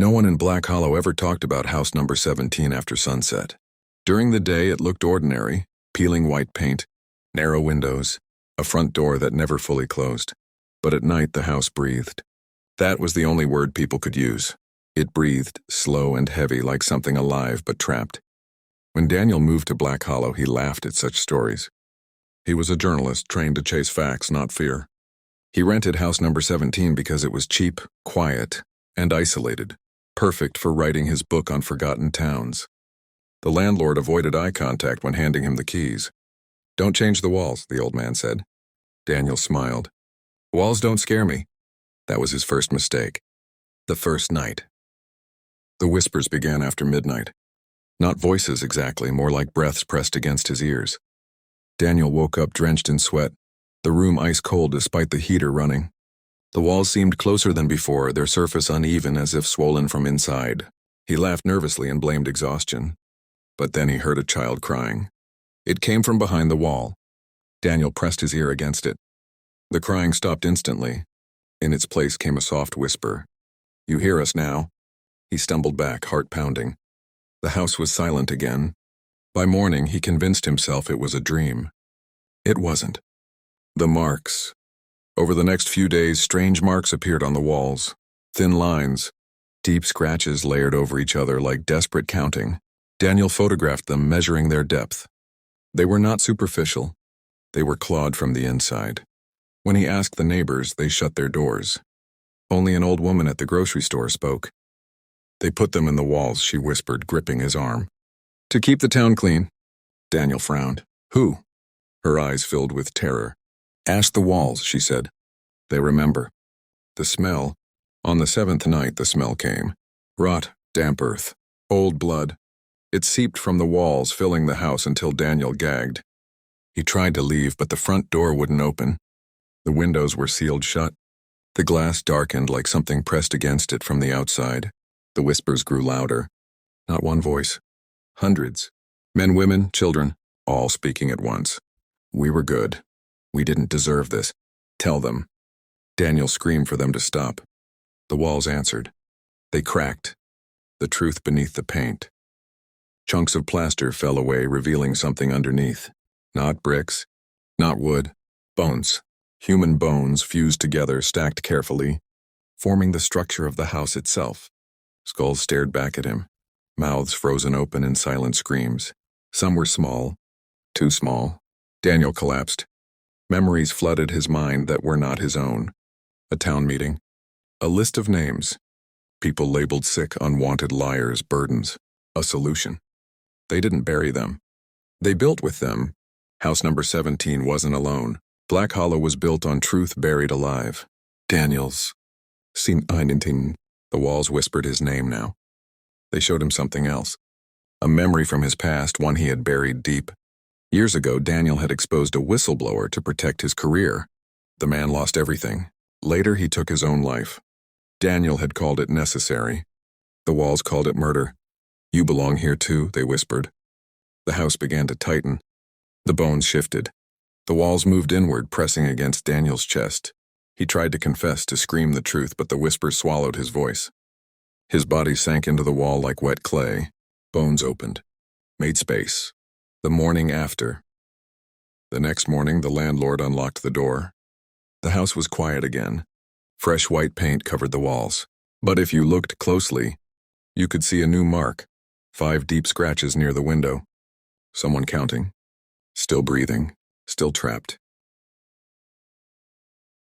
No one in Black Hollow ever talked about house number 17 after sunset. During the day, it looked ordinary, peeling white paint, narrow windows, a front door that never fully closed. But at night, the house breathed. That was the only word people could use. It breathed, slow and heavy, like something alive but trapped. When Daniel moved to Black Hollow, he laughed at such stories. He was a journalist trained to chase facts, not fear. He rented house number 17 because it was cheap, quiet, and isolated, perfect for writing his book on forgotten towns. The landlord avoided eye contact when handing him the keys. "Don't change the walls," the old man said. Daniel smiled. "Walls don't scare me." That was his first mistake. The first night. The whispers began after midnight. Not voices exactly, more like breaths pressed against his ears. Daniel woke up drenched in sweat, the room ice cold despite the heater running. The walls seemed closer than before, their surface uneven as if swollen from inside. He laughed nervously and blamed exhaustion. But then he heard a child crying. It came from behind the wall. Daniel pressed his ear against it. The crying stopped instantly. In its place came a soft whisper. "You hear us now?" He stumbled back, heart pounding. The house was silent again. By morning, he convinced himself it was a dream. It wasn't. The marks. Over the next few days, strange marks appeared on the walls. Thin lines, deep scratches layered over each other like desperate counting. Daniel photographed them, measuring their depth. They were not superficial. They were clawed from the inside. When he asked the neighbors, they shut their doors. Only an old woman at the grocery store spoke. "They put them in the walls," she whispered, gripping his arm. "To keep the town clean." Daniel frowned. "Who?" Her eyes filled with terror. "Ask the walls," she said. "They remember." The smell. On the 7th night, the smell came. Rot, damp earth, old blood. It seeped from the walls, filling the house until Daniel gagged. He tried to leave, but the front door wouldn't open. The windows were sealed shut. The glass darkened like something pressed against it from the outside. The whispers grew louder. Not one voice. Hundreds. Men, women, children, all speaking at once. "We were good. We didn't deserve this. Tell them." Daniel screamed for them to stop. The walls answered. They cracked. The truth beneath the paint. Chunks of plaster fell away, revealing something underneath. Not bricks. Not wood. Bones. Human bones fused together, stacked carefully, forming the structure of the house itself. Skulls stared back at him, mouths frozen open in silent screams. Some were small, too small. Daniel collapsed. Memories flooded his mind that were not his own. A town meeting. A list of names. People labeled sick, unwanted liars, burdens. A solution. They didn't bury them. They built with them. House number 17 wasn't alone. Black Hollow was built on truth buried alive. Daniel's. Seen Einenting. The walls whispered his name now. They showed him something else. A memory from his past, one he had buried deep. Years ago, Daniel had exposed a whistleblower to protect his career. The man lost everything. Later, he took his own life. Daniel had called it necessary. The walls called it murder. "You belong here too," they whispered. The house began to tighten. The bones shifted. The walls moved inward, pressing against Daniel's chest. He tried to confess, to scream the truth, but the whispers swallowed his voice. His body sank into the wall like wet clay. Bones opened. Made space. The morning after. The next morning, the landlord unlocked the door. The house was quiet again. Fresh white paint covered the walls. But if you looked closely, you could see a new mark. 5 deep scratches near the window. Someone counting. Still breathing. Still trapped.